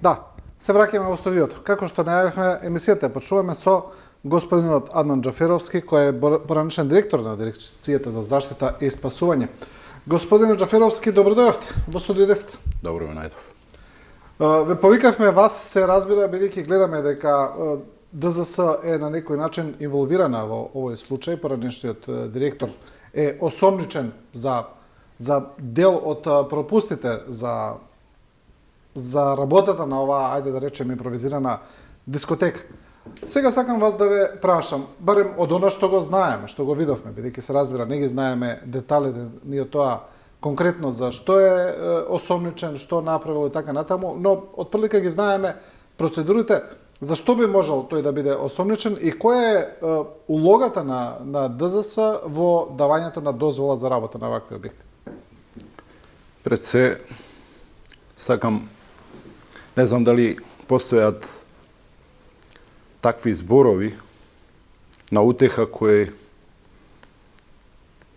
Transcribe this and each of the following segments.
Да, се враќаме во студиото. Како што најавивме, емисијата почнуваме со господинот Аднан Џаферовски, кој е поранешен директор на Дирекцијата за заштита и спасување. Господине Џаферовски, добро дојавте во студио 10. Добро ме најдов. Ве повикавме вас, се разбира, бидејќи гледаме дека ДЗС е на некој начин инволвирана во овој случај. Поранешниот директор е осомничен за дел од пропустите за работата на оваа, ајде да речеме, импровизирана дискотека. Сега сакам вас да ве прашам, барем од она што го знаеме, што го видовме, бидејќи се разбира, не ги знаеме деталите ни од тоа конкретно за што е осомничен, што направил и така натаму, но отприлика ги знаеме процедурите, за што би можел тој да биде осомничен и која е улогата на ДЗС во давањето на дозвола за работа на вакви објекти? Пред се, сакам, не знам дали постојат такви зборови на утеха кои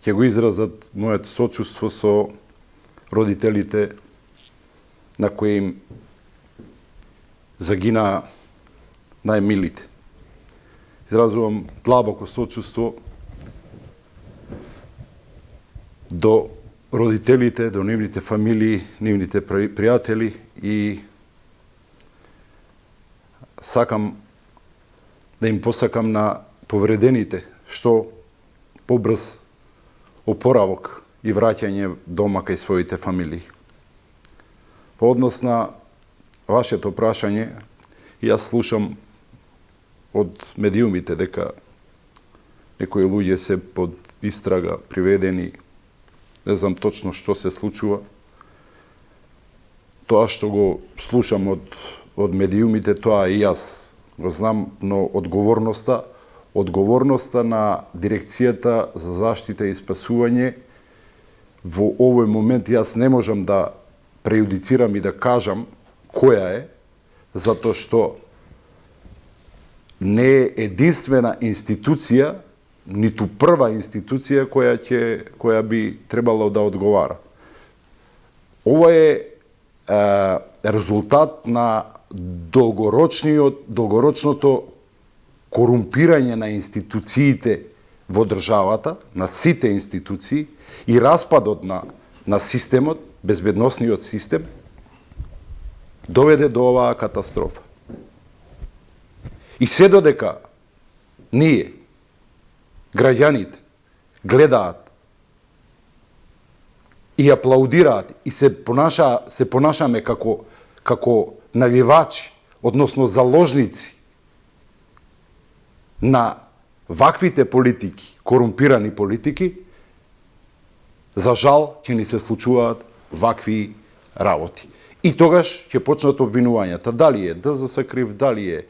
ќе го изразат моето сочувство со родителите на кои им загина најмилите. Изразувам длабоко сочувство до родителите, до нивните фамилии, нивните пријатели и сакам да им посакам на повредените што побрз опоравок и враќање дома кај своите фамилии. По однос на вашето прашање, јас слушам од медиумите дека некои луѓе се под истрага, приведени, не знам точно што се случува. Тоа што го слушам од медиумите, тоа и јас го знам, но одговорноста на Дирекцијата за заштита и спасување во овој момент јас не можам да прејудицирам и да кажам која е, затоа што не е единствена институција, ниту прва институција која би требало да одговара. Ова е резултат на долгорочното корумпирање на институциите во државата, на сите институции и распадот на системот, безбедносниот систем, доведе до оваа катастрофа. И се додека ние, граѓаните, гледаат и аплаудираат и се понашаме како навивачи, односно заложници на ваквите политики, корумпирани политики, за жал ќе ни се случуваат вакви работи. И тогаш ќе почнат обвинувањата. Дали е ДЗС крив, дали е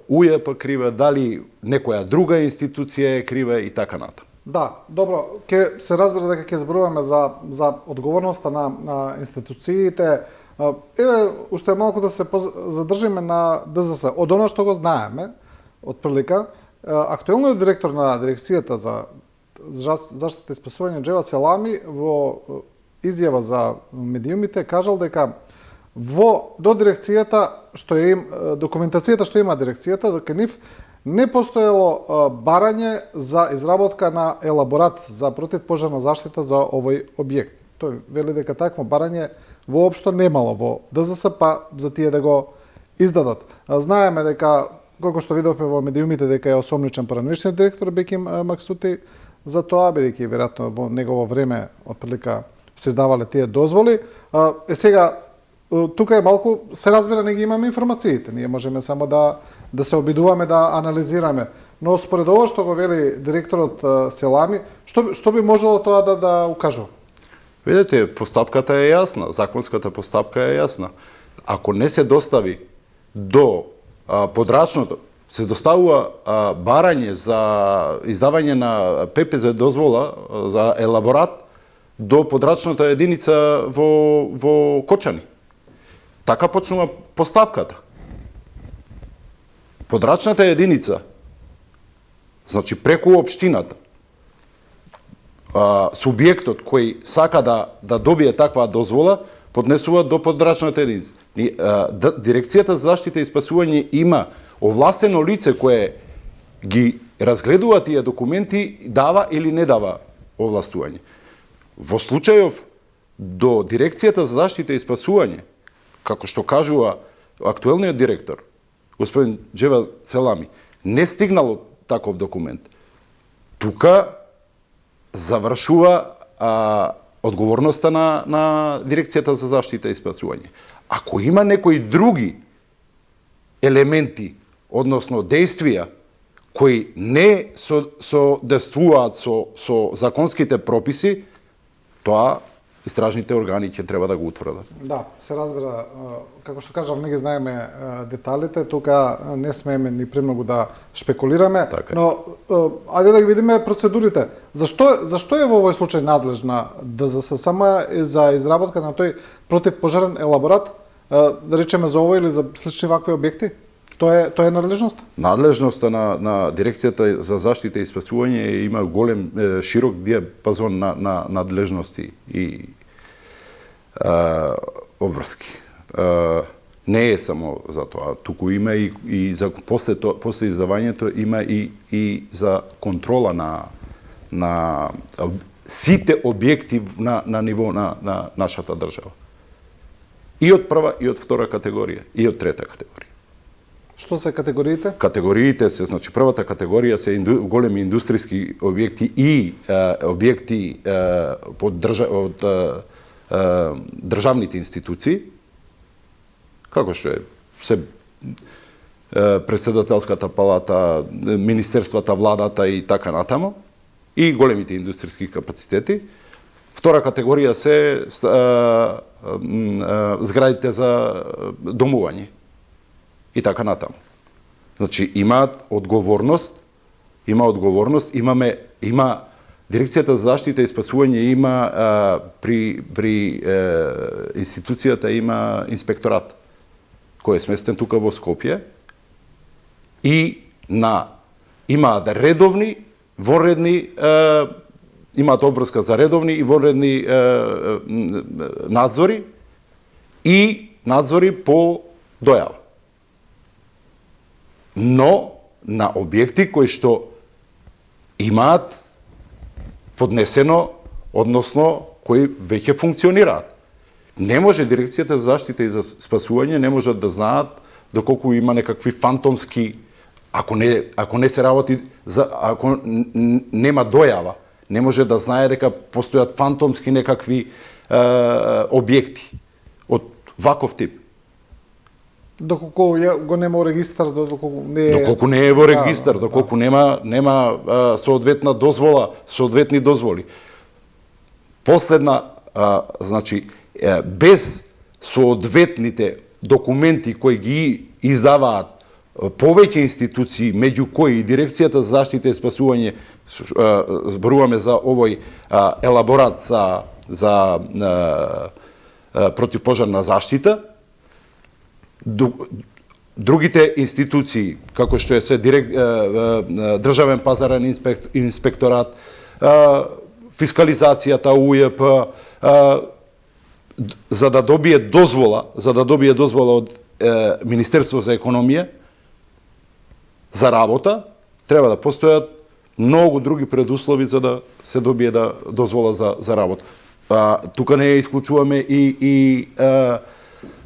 УЈП крива, дали некоја друга институција е крива и така натаму. Да, добро, ќе се разбира дека ќе зборуваме за одговорноста на институциите. Еве, уште малку да се задржиме на ДЗС. Од она што го знаеме, отприлика, актуелниот директор на Дирекцијата за заштита и спасување Џева Селами во изјава за медиумите кажал дека до дирекцијата документацијата што има дирекцијата, дека нив не постоело барање за изработка на елаборат за противпожарна заштита за овој објект. Тој вели дека такво барање воопшто немало во ДЗС, па за тие да го издадат. Знаеме дека, како што видовме во медиумите, дека е осомничен поранешниот директор Беким Максути за тоа, бидејќи веројатно во негово време отприлика се издавале тие дозволи. Сега тука е малку, се разбира, не ги имаме информациите. Ние можеме само да се обидуваме да анализираме. Но според ова што го вели директорот Селами, што би можело тоа да укажува? Видете, постапката е јасна, законската постапка е јасна. Ако не се достави до подрачното, се доставува барање за издавање на ППЗ дозвола за елаборат до подрачната единица во Кочани. Така почнува постапката. Подрачната единица, значи преку општината, субјектот кој сака да добие таква дозвола, поднесуваат до подрачната единица. Дирекцијата за заштита и спасување има овластено лице кое ги разгледува тие документи, дава или не дава овластување. Во случајов до Дирекцијата за заштита и спасување, како што кажува актуелниот директор, господин Джевел Селами, не стигнало таков документ. Тука завршува одговорноста на Дирекцијата за заштита и спасување. Ако има некои други елементи, односно действија, кои не содействуваат со законските прописи, тоа истражните органи ќе треба да го утврдат. Да, се разбира, како што кажав, не ги знаеме деталите, тука не смееме ни премногу да шпекулираме, така. Но ајде да ги видиме процедурите. Зашто е во овој случај надлежна ДЗС само за изработка на тој противпожарен елаборат, да речеме за ово или за слични вакви објекти? Тоа е надлежноста? Надлежноста на Дирекцијата за заштита и спасување има голем, широк диапазон на надлежности и обврски. Не е само за тоа, туку има и за после издавањето има и за контрола на сите објекти на ниво на нашата држава. И од прва, и од втора категорија, и од трета категорија. Што се категориите? Категориите се, значи првата категорија се големи индустријски објекти и објекти од државните институции, како што е председателската палата, министерствата, владата и така натаму, и големите индустријски капацитети. Втора категорија се зградите за домување и така натаму. Значи има одговорност, има Дирекцијата за заштита и спасување има при институцијата има инспекторат кој е сместен тука во Скопје и имаат редовни, вонредни, имаат обврска за редовни и вонредни надзори и надзори по дојава. Но на објекти кои што имаат поднесено, односно кои веќе функционираат. Не може Дирекцијата за заштита и за спасување не можат да знаат доколку има некакви фантомски, ако не се работи ако нема дојава, не може да знае дека постојат фантомски некакви објекти од ваков тип. Доколку го нема во регистар, доколку не е во регистар, доколку нема соодветна дозвола, соодветни дозволи. Последна, значи, без соодветните документи кои ги издаваат повеќе институции, меѓу кои и Дирекцијата за заштита и спасување, зборуваме за овој елаборат за противпожарна заштита, другите институции, како што е Државен пазарен инспекторат, фискализацијата, УЈП, за да добие дозвола од Министерство за економија за работа, треба да постојат многу други предуслови за да се добие дозвола за работа. Тука не исклучуваме и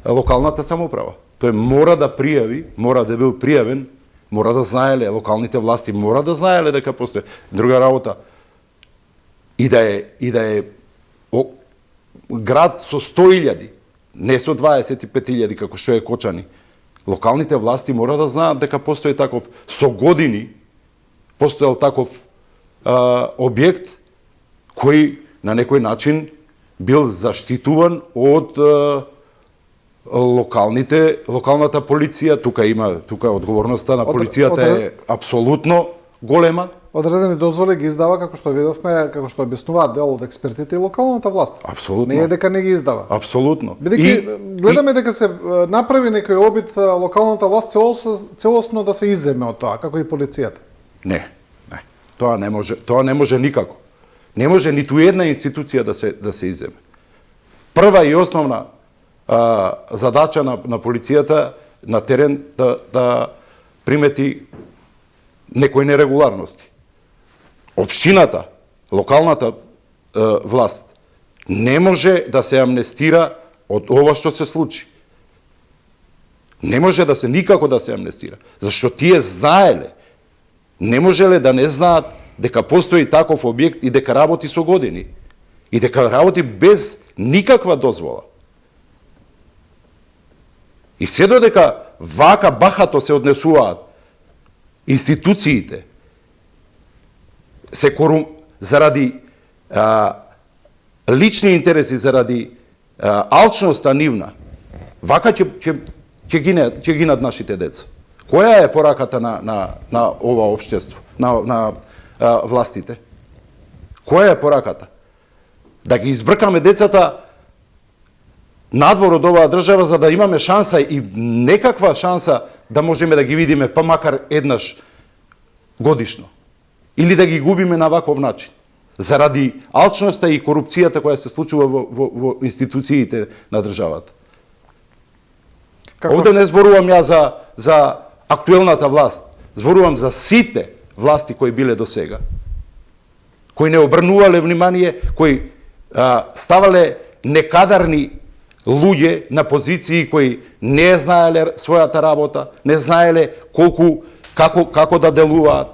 локалната самоуправа. Тој мора да пријави, мора да бил пријавен, мора да знаеле, локалните власти мора да знаеле дека постои. Друга работа, и да е град со 100.000, не со 25.000 како што е Кочани. Локалните власти мора да знаат дека постои таков, со години постоел таков објект кој на некој начин бил заштитуван од локалната полиција. Тука одговорноста на полицијата е апсолутно голема. Одредени дозволи ги издава, како што видовме, како што објаснуваат дел од експертите и локалната власт. Апсолутно. Не е дека не ги издава. Апсолутно. Бидејќи гледаме дека се направи некој обид локалната власт целосно да се изземе од тоа, како и полицијата. Не. Тоа не може никако. Не може ниту една институција да се изземе. Прва и основна задача на полицијата на терен да примети некои нерегуларности. Општината, локалната власт не може да се амнестира од ова што се случи. Не може никако да се амнестира, зашто тие знаеле, не можеле да не знаат дека постои таков објект и дека работи со години и дека работи без никаква дозвола. И се додека вака бахато се однесуваат институциите, заради лични интереси, заради алчноста нивна, вака ќе гинат нашите деца. Која е пораката на ова општество, на властите? Која е пораката? Да ги избркаме децата надвор од оваа држава за да имаме шанса и некаква шанса да можеме да ги видиме па макар еднаш годишно. Или да ги губиме на ваков начин. Заради алчноста и корупцијата која се случува во институциите на државата. Овде не зборувам ја за актуелната власт, зборувам за сите власти кои биле до сега. Кои не обрнувале внимание, кои ставале некадарни луѓе на позиции кои не знаеле својата работа, не знаеле како да делуваат,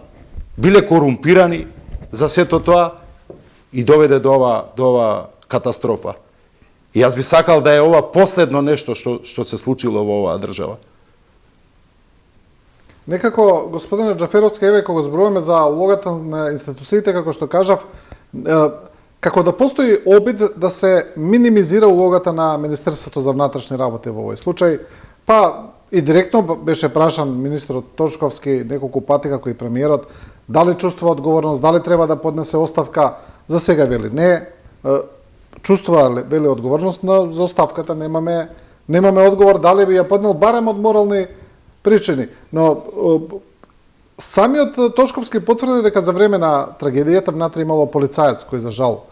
биле корумпирани за сето тоа и доведе до ова катастрофа. И јас би сакал да е ова последно нешто што се случило во оваа држава. Некако, господине Џаферовски, еве кога зборуваме за улогата на институциите, како што кажав, како да постои обид да се минимизира улогата на Министерството за внатрешни работи во овој случај, па и директно беше прашан министерот Тошковски неколку пати како и премиерот, дали чувствува одговорност, дали треба да поднесе оставка. За сега вели не, чувствува вели одговорност, но за оставката немаме одговор, дали би ја поднел барем од морални причини. Но самиот Тошковски потврди дека за време на трагедијата внатре имало полицаец кој за жал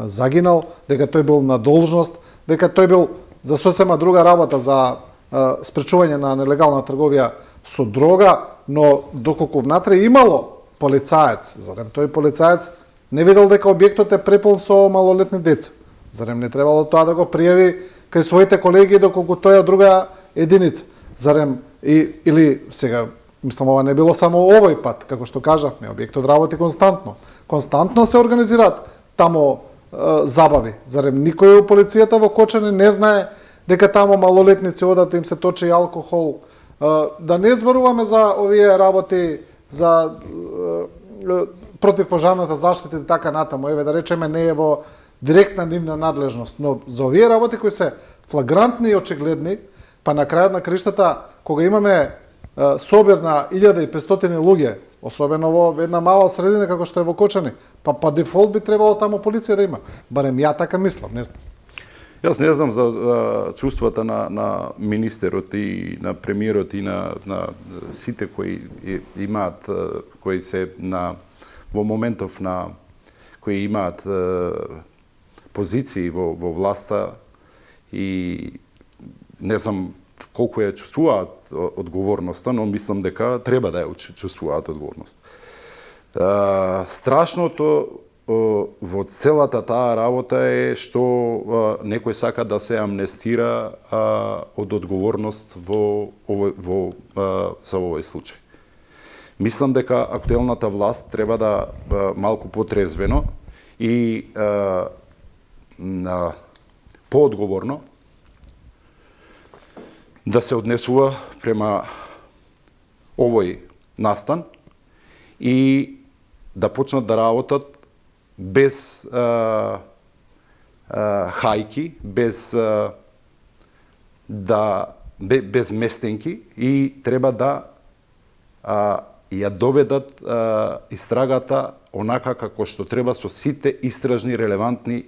загинал, дека тој бил на должност, дека тој бил за сосема друга работа, за спречување на нелегална трговија со дрога, но доколку внатре имало полицаец, зарем тој полицаец не видел дека објектот е препол со малолетни деца? Зарем не требало тоа да го пријави кај своите колеги доколку тој е друга единица? Зарем или сега, мислам, ова не било само овој пат, како што кажавме, објектот работи константно. Константно се организираат тамо забави. Зарем никој во полицијата во Кочани не знае дека тамо малолетници одат, им се точи алкохол. Да не зборуваме за овие работи за противпожарната заштита и така натаму. Еве да речеме не е во директна нивна надлежност, но за овие работи кои се флагрантни и очигледни, па на крајот на криштата, кога имаме собир на 1500 луѓе, особено во една мала средина како што е во Кочани, па дефолт би требало тамо полиција да има. Барем ја така мислам, не знам. Јас не знам за чувствата на министерот и на премиерот и на сите кои имаат, кои се во моментов кои имаат позиции во власта и не знам колку ја чувствуваат одговорноста, но мислам дека треба да ја чувствуваат одговорност. Страшното во целата таа работа е што некој сака да се амнестира од одговорност за овој случај. Мислам дека актуелната власт треба да малку потрезвено и поодговорно да се однесува према овој настан и да почнат да работат без хајки, без местенки и треба да ја доведат истрагата онака како што треба со сите истражни релевантни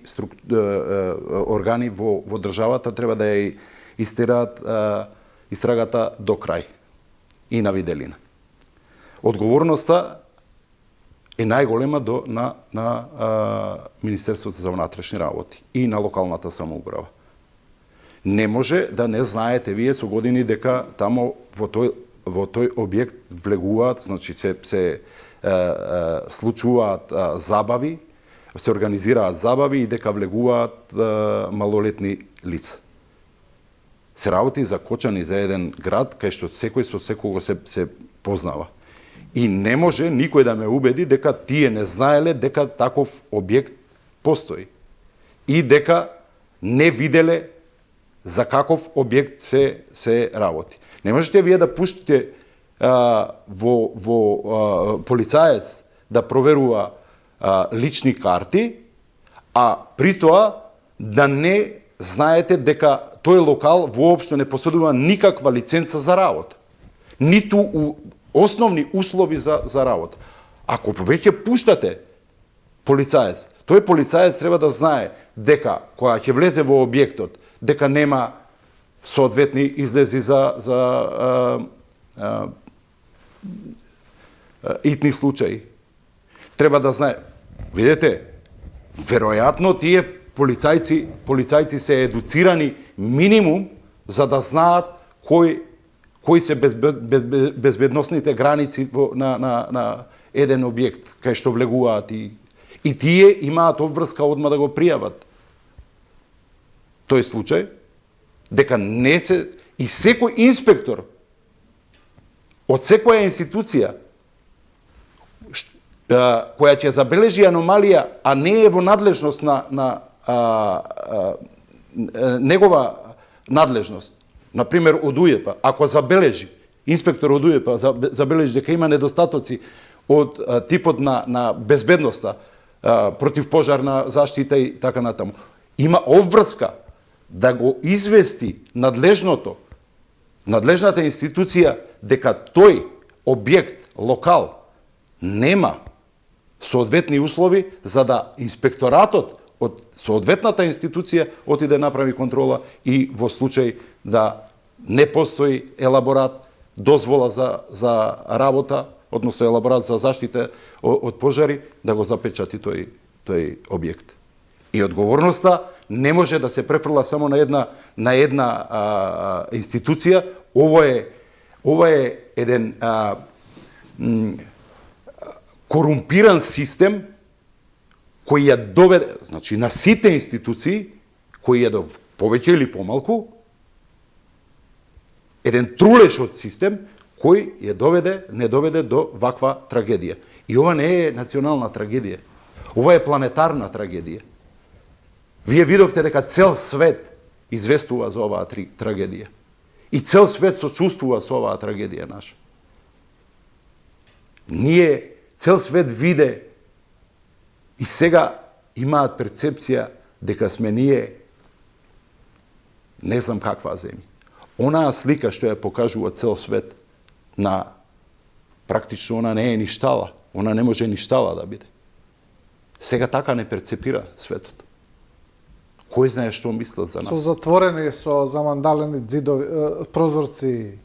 органи во државата, треба да ја истераат истрагата до крај и на виделина. Одговорноста е најголема на Министерството за внатрешни работи и на локалната самоуправа. Не може да не знаете вие со години дека тамо во тој објект влегуваат, значи се случуваат забави, се организираат забави и дека влегуваат малолетни лица. Се работи за Кочани, за еден град кај што секој со секого се познава. И не може никој да ме убеди дека тие не знаеле дека таков објект постои и дека не виделе за каков објект се работи. Не можете вие да пуштите во полицаец да проверува лични карти, а при тоа да не знаете дека тој локал воопшто не поседува никаква лиценца за работа. Ниту основни услови за работа. Ако веќе пуштате полицаец, тој полицаец треба да знае дека кога ќе влезе во објектот, дека нема соодветни излези за итни случаи. Треба да знае. Видете, веројатно тие полицајци се едуцирани минимум за да знаат кои се безбедносните граници на еден објект кај што влегуваат и тие имаат обврска одма да го пријават тој случај, дека не се и секој инспектор од секоја институција која ќе забележи аномалија, а не е во надлежност на негова надлежност, например од УЈП, ако забележи, инспектор од УЈП забележи дека има недостатоци од типот на безбедноста, противпожарна заштита и така натаму, има обврска да го извести надлежната институција дека тој објект, локал, нема соодветни услови за да инспекторатот од соодветната институција отиде направи контрола и во случај да не постои елаборат, дозвола за работа, односно елаборат за заштита од пожари, да го запечати тој објект. И одговорноста не може да се префрла само на една институција. Ова е еден корумпиран систем кој ја доведе, значи на сите институции, кој ја повеќе или помалку, еден трулешот систем кој не доведе до ваква трагедија. И ова не е национална трагедија. Ова е планетарна трагедија. Вие видовте дека цел свет известува за оваа трагедија. И цел свет сочувствува со оваа трагедија наша. Цел свет виде и сега имаат перцепција дека сме ние не знам каква земја. Онаа слика што ја покажува цел свет на практично она не е ништала, она не може ништала да биде. Сега така не перцепира светот. Кој знае што мислат за нас? Со затворени, со замандалени ѕидови, прозорци.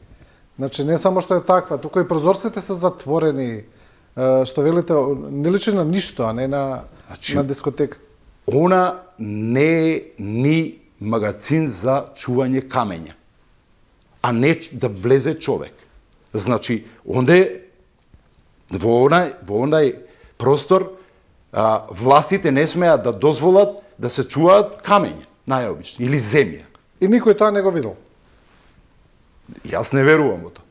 Значи не само што е таква, туку и прозорците се затворени. Што велите, не личи на ништо, а не на дискотека. Она не е ни магазин за чување камења, а не да влезе човек. Значи, онде во онај простор властите не смеат да дозволат да се чуваат камења, најобично, или земја. И никој тоа не го видел. Јас не верувам во тоа.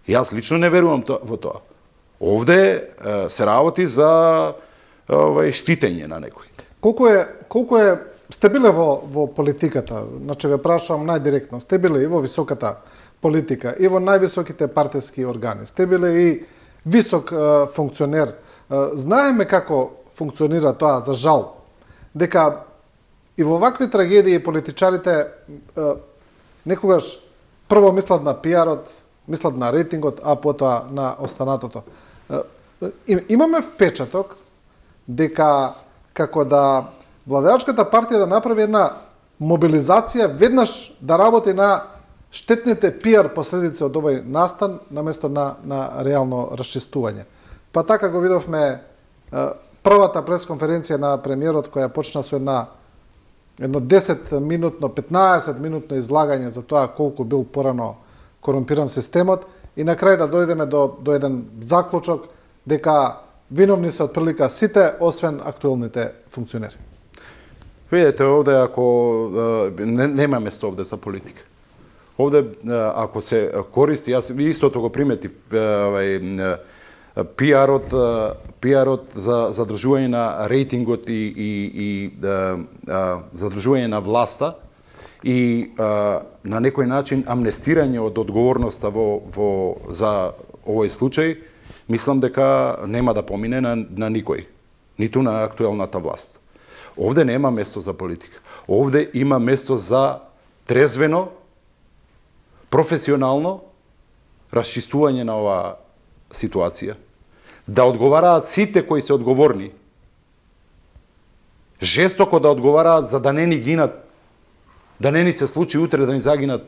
Јас лично не верувам во тоа. Овде се работи за штитење на некој. Колку е сте биле во политиката, значи ве прашувам најдиректно, сте биле и во високата политика, и во највисоките партиски органи, сте биле и висок функционер. Знаеме како функционира тоа, за жал, дека и во вакви трагедии политичарите некогаш прво мислат на пиарот, мислат на рейтингот, а потоа на останатото. Имаме впечаток дека како да владеачката партија да направи една мобилизација, веднаш да работи на штетните пиар последици од овој настан, наместо на реално расчистување. Па така го видовме првата пресконференција на премиерот која почна со една едно 10-минутно, 15-минутно излагање за тоа колку бил порано корумпиран системот и на крај да дојдеме до еден заклучок дека виновни се отприлика сите, освен актуелните функционери. Видете, овде ако нема место овде за политика. Овде ако се користи, јас истото го приметив, пиарот за задржување на рейтингот и задржување на власта и на некој начин амнестирање од одговорноста за овој случај, мислам дека нема да помине на никој, ниту на актуелната власт. Овде нема место за политика. Овде има место за трезвено, професионално расчистување на оваа ситуација. Да одговараат сите кои се одговорни. Жестоко да одговараат за да не ни гинат, да не ни се случи утре да ни загинат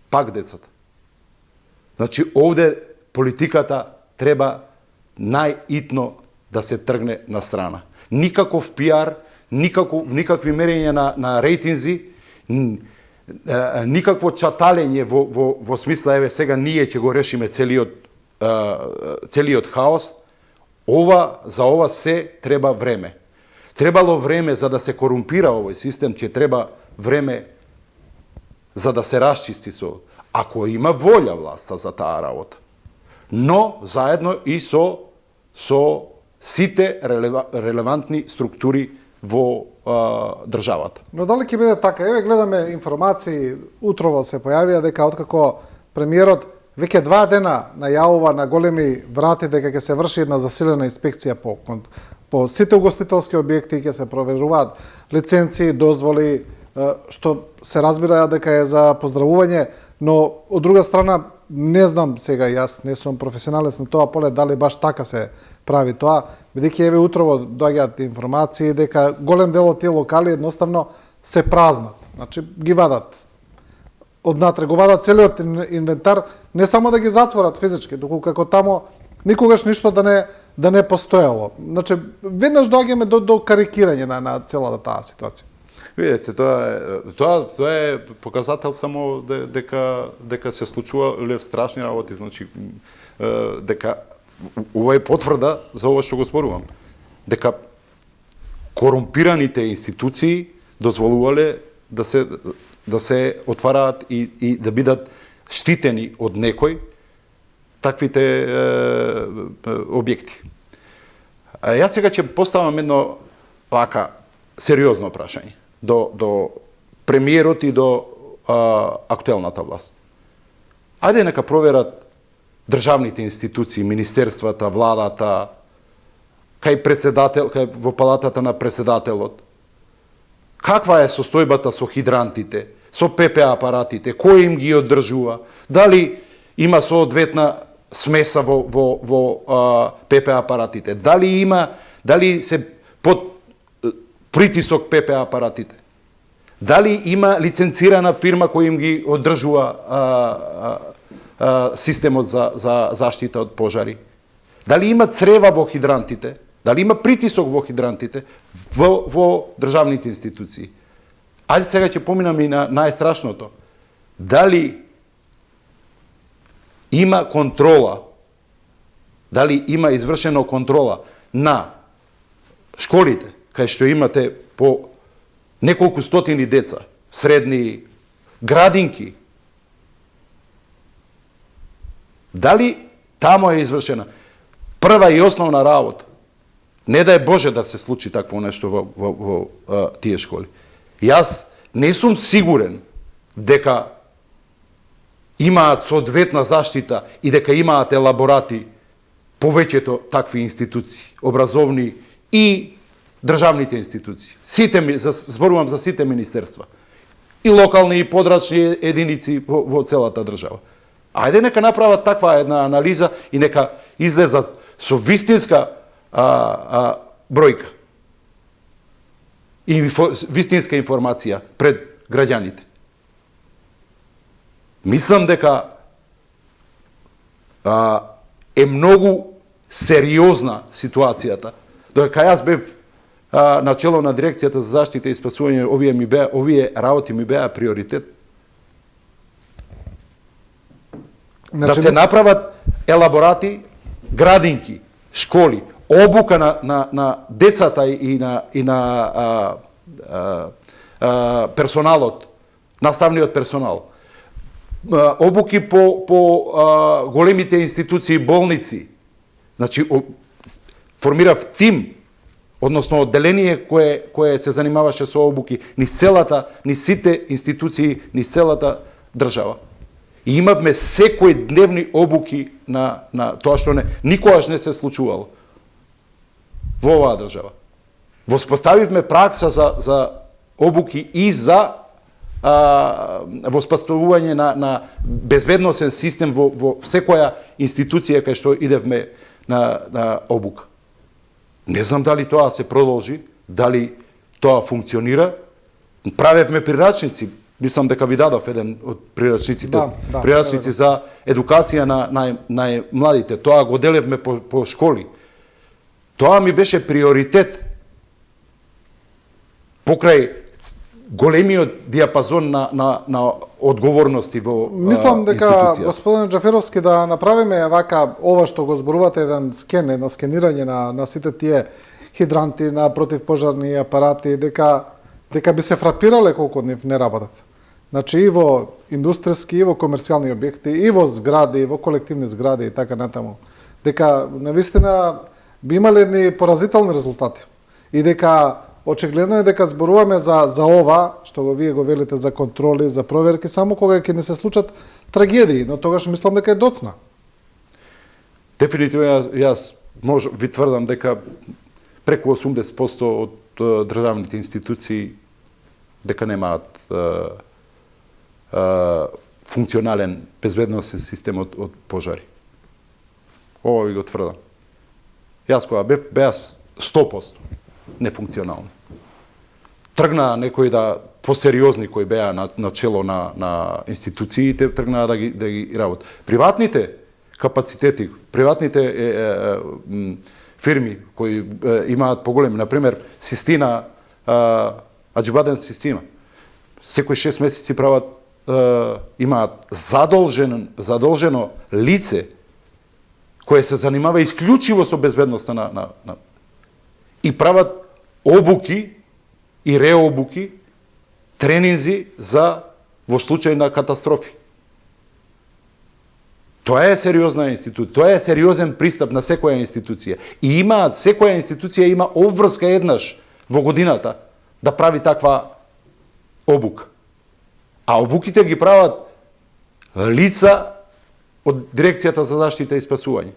пак децата. Значи, овде политиката треба најитно да се тргне на страна. Никаков пиар, никакви мерења на рейтинзи, никакво чаталење во смисла, еве сега ние ќе го решиме целиот хаос. За ова се треба време. Требало време за да се корумпира овој систем, ќе треба време за да се расчисти со. Ако има волја власта за таа работа. Но заедно и со сите релевантни структури во државата. Но дали ќе биде така? Еве гледаме информации, утрово се појавија дека откако премиерот веќе 2 дена најавува на големи врати дека ќе се врши една засилена инспекција по сите угостителски објекти, ќе се проверуваат лиценци, дозволи, што се разбира дека е за поздравување, но од друга страна не знам сега, јас не сум професионалец на тоа поле, дали баш така се прави тоа, бидејќи еве утрово доаѓаат информации дека голем дел од тие локали едноставно се празнат. Значи ги вадат однатре, го вадат целиот инвентар, не само да ги затворат физички, доколку како тамо никогаш ништо да не постоело. Значи веднаш доаѓаме до карикирање на целата таа ситуација. Видете, тоа е показател само дека се случува страшни работи, значи дека ова е потврда за ова што го зборувам. Дека корумпираните институции дозволувале да се отвараат и да бидат штитени од некој таквите објекти. Јас сега ќе поставам едно вака сериозно прашање до премиерот и до актуелната власт. Ајде нека проверат државните институции, министерствата, владата, кај во палатата на преседателот. Каква е состојбата со хидрантите, со ПП апаратите, кој им ги одржува, дали има соодветна смеса во ПП апаратите, дали се под притисок ПП апаратите, дали има лиценцирана фирма која им ги одржува системот за заштита од пожари, дали има црева во хидрантите, дали има притисок во хидрантите во државните институции. Ајде сега ќе поминаме и на најстрашното. Дали има контрола, дали има извршено контрола на школите, кај што имате по неколку стотини деца, средни градинки. Дали тамо е извршена прва и основна работа? Не дај Боже да се случи такво нешто во тие школи. Јас не сум сигурен дека имаат соодветна заштита и дека имаат елаборати повеќето такви институции, образовни и државните институции. Зборувам за сите министерства. И локални и подрачни единици во целата држава. Ајде нека направат таква една анализа и нека излезат со вистинска бројка и вистинска информација пред граѓаните. Мислам дека е многу сериозна ситуацијата. Додека јас бев начело на дирекцијата за заштита и спасување, овие работи ми беа приоритет. Да се направат елаборати, градинки, школи, обука на децата и на персоналот, наставниот персонал, обуки по големите институции, болници. Значи, формирав тим, односно одделение кое се занимаваше со обуки ни сите институции, ни целата држава. И имавме секој дневни обуки на тоа што никогаш не се случувало во оваа држава. Воспоставивме пракса за обуки и за воспоставување на безбедносен систем во секоја институција кај што идевме на обука. Не знам дали тоа се продолжи, дали тоа функционира. Правевме прирачници. Мислам дека ви дадов еден од прирачниците, прирачници за едукација на најмладите. Тоа го делевме по школи. Тоа ми беше приоритет покрај големиот диапазон на одговорности во институција. Мислам дека, господин Џаферовски, да направиме вака ова што го зборувате, едно скенирање на сите тие хидранти, на противпожарни апарати, дека би се фрапирале колку од нив не работат. Значи и во индустријски, и во комерцијални објекти, и во згради, и во колективни згради и така натаму. Дека навистина би имале едни поразителни резултати. И дека очигледно е дека зборуваме за ова, што вие го велите за контроли, за проверки, само кога ќе не се случат трагедии, но тогаш мислам дека е доцна. Дефинитивно јас ви тврдам дека преку 80% од државните институции дека немаат функционален безбедносен систем од пожари. Ова ви го тврдам. Јас кога беа 100% нефункционално. Тргна некои посериозни кои беа на чело на институциите, тргнаа да ги работат. Приватните капацитети, приватните фирми кои имаат поголеми, например, Систина, Аџибаден Систина, секој 6 месеци прават, имаат задолжено лице кое се занимава исклучиво со безбедноста и прават обуки и реобуки, тренинзи во случај на катастрофи. Тоа е сериозна институција, тоа е сериозен пристап на секоја институција. И секоја институција има обврска еднаш во годината да прави таква обука. А обуките ги прават лица од Дирекцијата за заштита и спасување.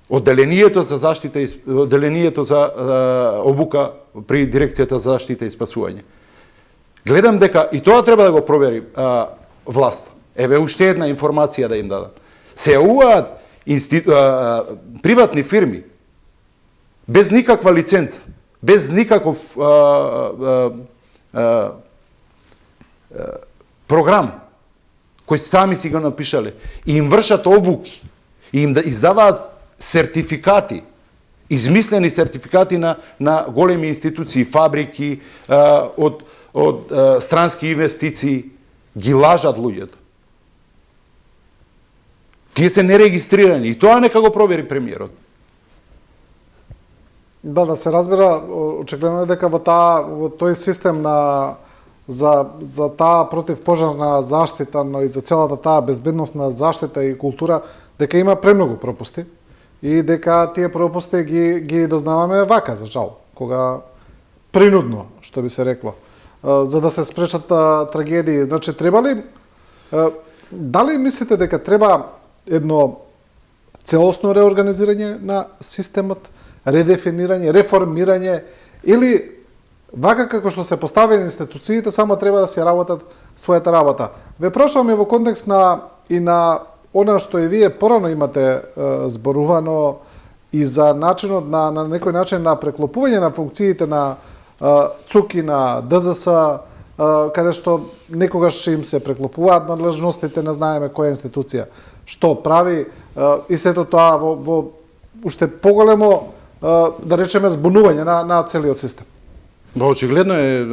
Одделението за обука при Дирекцијата за заштита и спасување. Гледам дека и тоа треба да го провери власт. Еве уште една информација да им дадам. Се јавуваат приватни фирми без никаква лиценца, без никаков програм кој сами си го напишале и им вршат обуки и им издаваат сертификати, измислени сертификати на големи институции, фабрики, од странски инвестиции, ги лажат луѓето. Тие се нерегистрирани и тоа нека го провери премиерот. Да се разбира, очигледно е дека во тој систем за таа противпожарна заштита, но и за целата таа безбедносна заштита и култура, дека има премногу пропусти и дека тие пропусти ги дознаваме вака, за жал, кога принудно, што би се рекло, за да се спречат трагедии. Значи, дали мислите дека треба едно целосно реорганизирање на системот, редефинирање, реформирање, или вака како што се поставени институциите, само треба да си работат својата работа? Ве прашувам и во контекст и на она што и вие порано имате зборувано и за начинот на некој начин на преклопување на функциите на ЦУК и на ДЗС, каде што некогаш им се преклопуваат надлежностите, не знаеме која институција што прави, и сето тоа во уште поголемо да речеме збунување на целиот систем. Очигледно е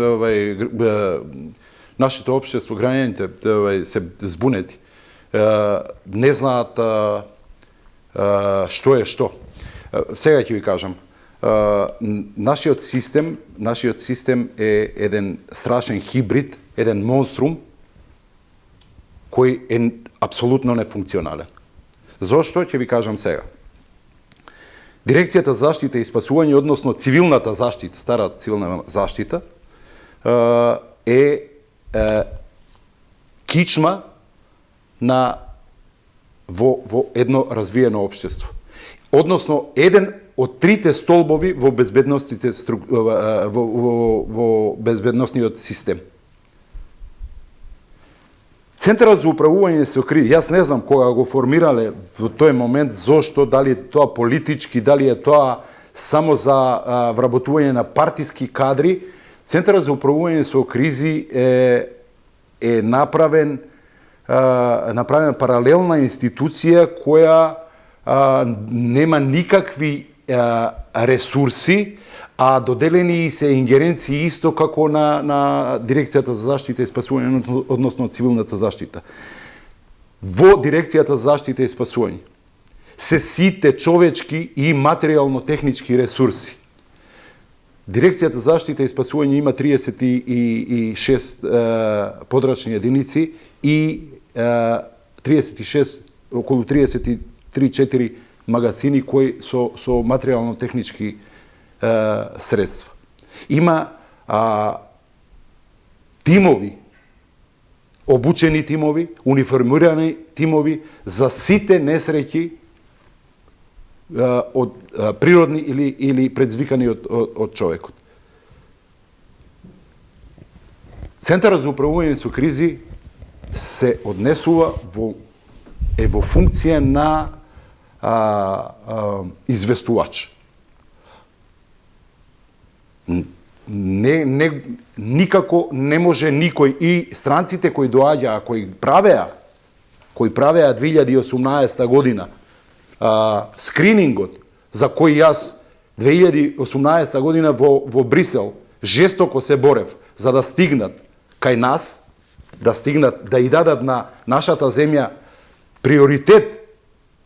нашето општество, граѓаните се збунети. Не знаат што е што. Сега ќе ви кажам. Нашиот систем е еден страшен хибрид, еден монструм кој е апсолутно нефункционален. Зошто ќе ви кажам сега? Дирекцијата за заштита и спасување, односно цивилната заштита, старата цивилна заштита, е кичма во едно развиено општество. Односно, еден од трите столбови во безбедносниот систем. Центарот за управување со кризи, јас не знам кога го формирале во тој момент, зошто, дали е тоа политички, дали е тоа само за вработување на партиски кадри. Центарот за управување со кризи е направен паралелна институција која нема никакви ресурси, а доделени се ингеренции исто како на Дирекцијата за заштита и спасување, односно цивилната заштита. Во Дирекцијата за заштита и спасување се сите човечки и материјално-технички ресурси. Дирекцијата за заштита и спасување има 36 подрачни единици и 36, околу 33-4 магазини кои со материјално-технички средства. Има тимови, обучени тимови, униформирани тимови за сите несреќи од природни или предизвикани од човекот. Центарот за управување со кризи се однесува во функција на известувач. Никако не може никој, и странците кои доаѓаа, кои правеа 2018 година скринингот, за кој јас 2018 година во Брисел жестоко се борев за да стигнат кај нас, да и дадат на нашата земја приоритет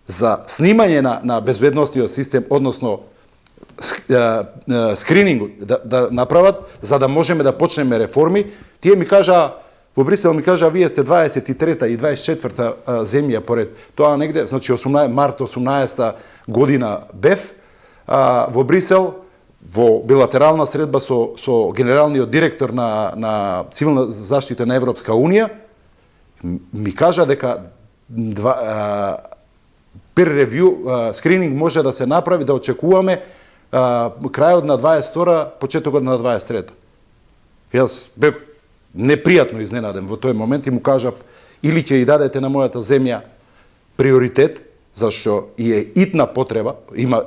за снимање на безбедносниот систем, односно скринингот да направат, за да можеме да почнеме реформи. Тие ми кажаа, во Брисел ми кажаа, вие сте 23-та и 24-та земја поред тоа негде, значи март 18 година бев во Брисел, во билатерална средба со генералниот директор на цивилна заштита на Европска Унија, ми кажа дека peer review скрининг може да се направи, да очекуваме крајот на 22-та, почетокот на 23-та. Јас бев непријатно изненаден во тој момент и му кажав, или ќе и дадете на мојата земја приоритет, зашто има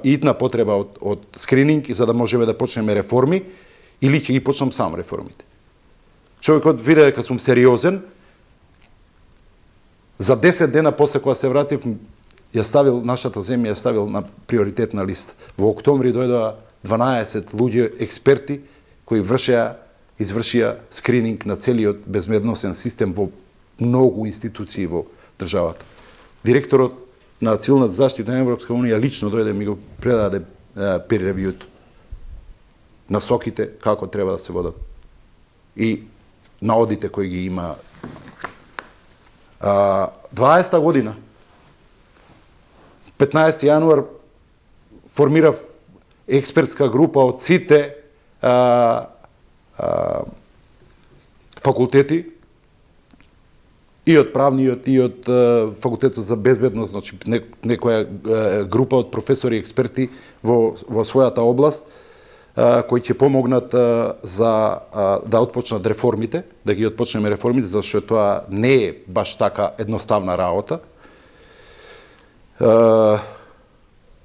итна потреба од скрининг, за да можеме да почнеме реформи, или ќе ги почнам сам реформите. Човекот виде дека сум сериозен. За 10 дена после кога се вратив, нашата земја ја ставил на приоритетна листа. Во октомври дојдоа 12 луѓе експерти кои извршија скрининг на целиот безбедносен систем во многу институции во државата. Директорот на цивилната заштита на Европска Унија лично дојде ми го предаде peer review-то. Насоките како треба да се водат и наодите кои ги има. 20 година 15 јануар формирав експертска група од сите факултети, и од правниот, и од факултетот за безбедност, значи некоја група од професори и експерти во својата област, кои ќе помогнат за да отпочнат реформите, да ги отпочнеме реформите, зашто тоа не е баш така едноставна работа.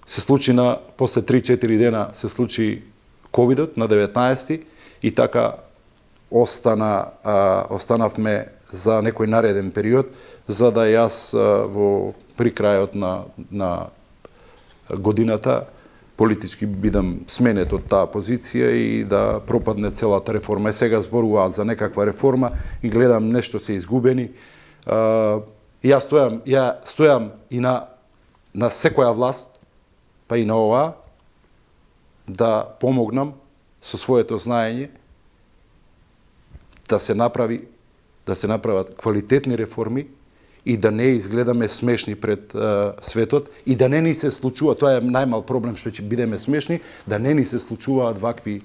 Се случи после 3-4 дена се случи ковидот на 19 и така останавме за некој нареден период, за да јас при крајот на годината политички бидам сменет од таа позиција и да пропадне целата реформа. И сега зборуваат за некаква реформа и гледам нешто се изгубени. Јас стојам и на секоја власт, па и на оваа, да помогнам со своето знаење да се направат квалитетни реформи и да не изгледаме смешни пред светот и да не ни се случува, тоа е најмал проблем што ќе бидеме смешни, да не ни се случуваат вакви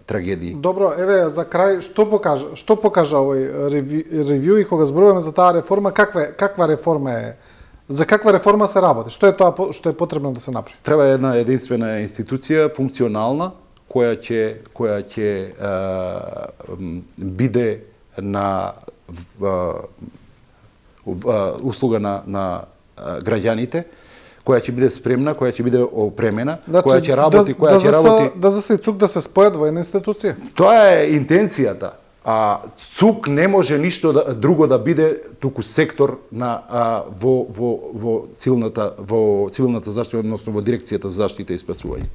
трагедии. Добро, еве за крај што покажа овој ревју и кога зборуваме за таа реформа, каква реформа е? За каква реформа се работи? Што е тоа што е потребно да се направи? Треба една единствена институција, функционална, која ќе биде на услуга на граѓаните, која ќе биде спремна, која ќе биде опремена, која ќе работи, Да за се ЦУК да се спојат во една институција. Тоа е интенцијата. А ЦУК не може ништо друго да биде туку сектор во цивилната заштита, односно во дирекцијата за заштита и спасување.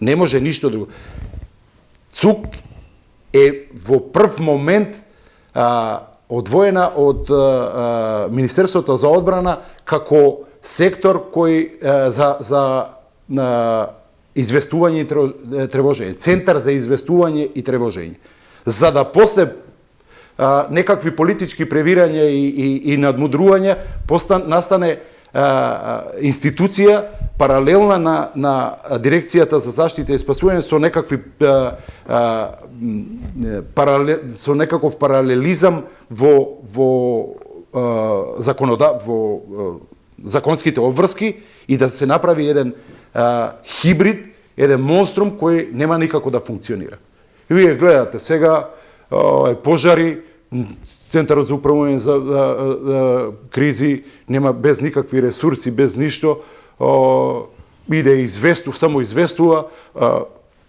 Не може ништо друго. ЦУК е во прв момент одвоена од Министерството за одбрана како сектор кој за известување и тревожење, центар за известување и тревожење. За да после некакви политички превирања и надмудрувања настане институција паралелна на дирекцијата за заштита и спасување со некаков паралелизам во законските обврски и да се направи еден хибрид, еден монструм кој нема никако да функционира. И вие гледате сега пожари, Центарот за управување за кризи, нема без никакви ресурси, без ништо, иде само известува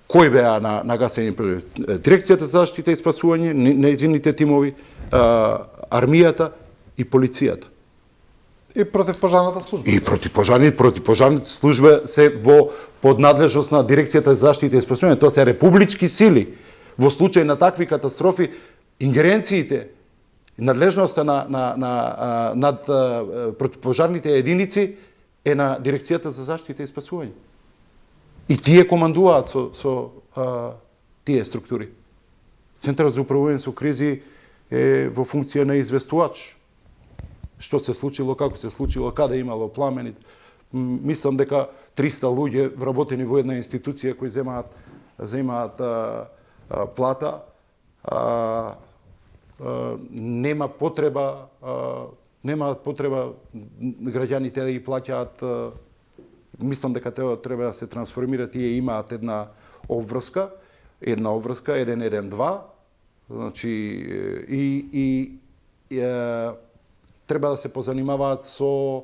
кој беа на гасење дирекцијата за заштита и спасување, нејзините тимови, армијата и полицијата. И противпожарната служба. И противпожарните служба се во поднадлежност на дирекцијата за заштита и спасување. Тоа се републички сили. Во случај на такви катастрофи, ингеренциите, надлежноста над противпожарните единици е на дирекцијата за заштита и спасување. И тие командуваат со тие структури. Центарот за управување со кризи е во функција на известувач. Што се случило, како се случило, каде имало пламени. Мислам дека 300 луѓе вработени во една институција кои земаат плата, нема потреба граѓаните да ги плаќаат. Мислам дека треба да се трансформира, тие имаат една обврска, 112, значи и треба да се позанимаваат со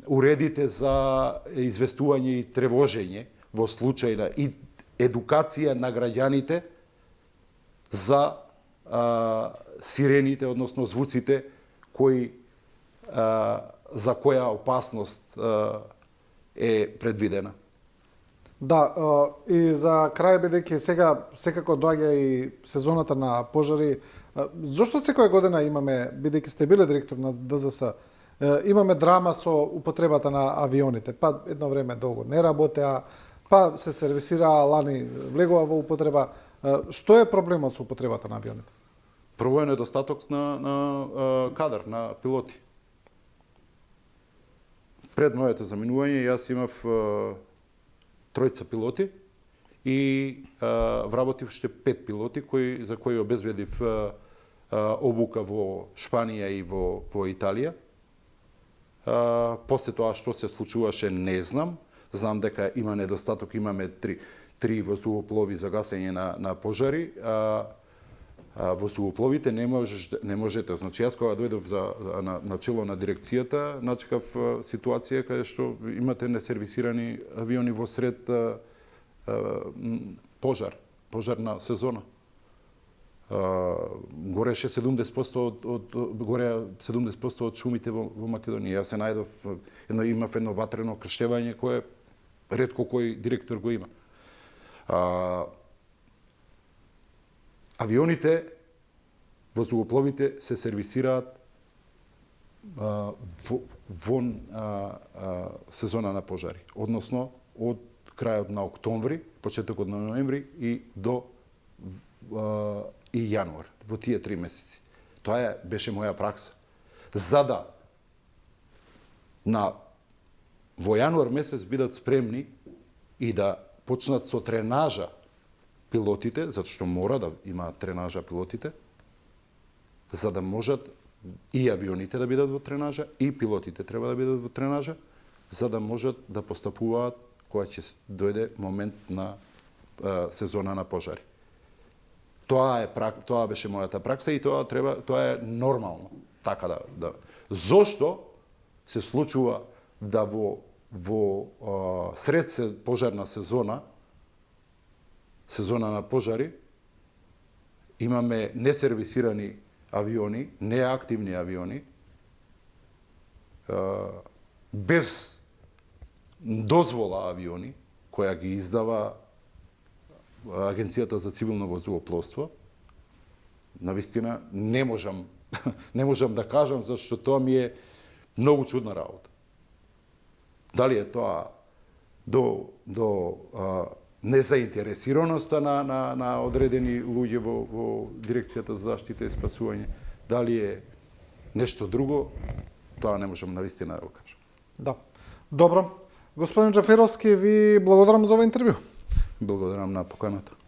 уредите за известување и тревожење во случај на и едукација на граѓаните за сирените, односно звуците кои за која опасност е предвидена. Да, и за крај, бидејќи сега секако доаѓа и сезоната на пожари, зошто секоја година имаме, бидејќи сте биле директор на ДЗС, имаме драма со употребата на авионите, па едно време долго не работеа, па се сервисираа, лани влегува во употреба. Што е проблемот со употребата на авионите? Прво е недостаток на кадар, на пилоти. Пред моето заминување јас имав 3 пилоти и вработив уште 5 пилоти за кои обезбедив обука во Шпанија и во Италија. После тоа што се случуваше не знам. Знам дека има недостаток, имаме 3 воздухоплови за гасење на пожари. Воздухопловите не можете. Значи, јас кога дојдов на чело на дирекцијата, начекав ситуација каде што имате несервисирани авиони во сред пожарна сезона. Гореше 70% од шумите во Македонија. Јас се најдов, имав едно ватрено крштевање кое ретко кој директор го има. Авионите, воздухопловите се сервисираат вон сезона на пожари, односно од крајот на октомври, почетокот на ноември и до и јануар, во тие 3 месеци. Тоа беше моја пракса. За да во јануар месец бидат спремни и да почнат со тренажа пилотите, затоа што мора да имаат тренажа пилотите, за да можат и авионите да бидат во тренажа, и пилотите треба да бидат во тренажа, за да можат да постапуваат кога ќе дојде момент на сезона на пожари. Тоа беше мојата пракса и тоа е нормално. Така да. Зошто се случува да во сред пожарна сезона на пожари, имаме несервисирани авиони, неактивни авиони, без дозвола авиони, која ги издава Агенцијата за цивилно воздухопловство. Навистина не можам да кажам, зашто тоа ми е многу чудна работа. Дали е тоа до незаинтересираноста на одредени луѓе во Дирекцијата за заштита и спасување, дали е нешто друго, тоа не можам навистина да го кажам. Да. Добро. Господин Джаферовски, ви благодарам за ова интервју. Благодарам на поканата.